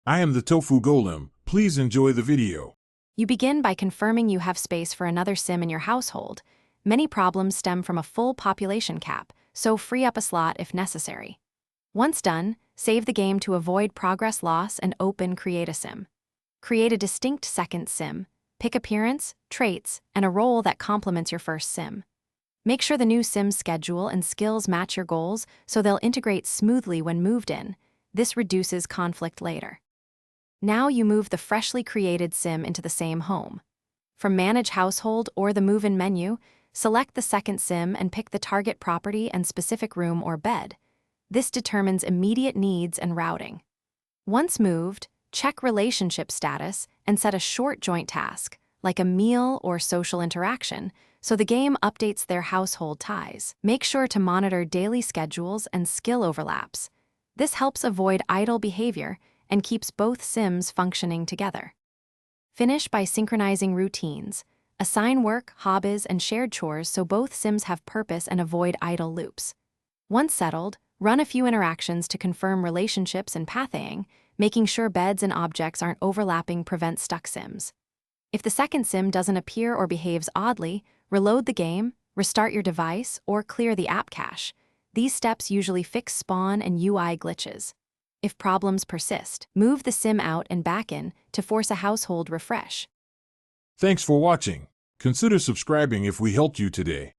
I am the tofu golem. Please enjoy the video. You begin by confirming you have space for another sim in your household. Many problems stem from a full population cap, so free up a slot if necessary. Once done, save the game to avoid progress loss and open Create a Sim. Create a distinct second sim. Pick appearance, traits, and a role that complements your first sim. Make sure the new sim's schedule and skills match your goals so they'll integrate smoothly when moved in. This reduces conflict later. Now you move the freshly created sim into the same home. From Manage Household or the Move-in menu, select the second sim and pick the target property and specific room or bed. This determines immediate needs and routing. Once moved, check relationship status and set a short joint task, like a meal or social interaction, so the game updates their household ties. Make sure to monitor daily schedules and skill overlaps. This helps avoid idle behavior and keeps both sims functioning together. Finish by synchronizing routines. Assign work, hobbies, and shared chores so both sims have purpose and avoid idle loops. Once settled, run a few interactions to confirm relationships and pathing. Making sure beds and objects aren't overlapping prevents stuck sims. If the second sim doesn't appear or behaves oddly, reload the game, restart your device, or clear the app cache. These steps usually fix spawn and UI glitches. If problems persist, move the sim out and back in to force a household refresh. Thanks for watching. Consider subscribing if we helped you today.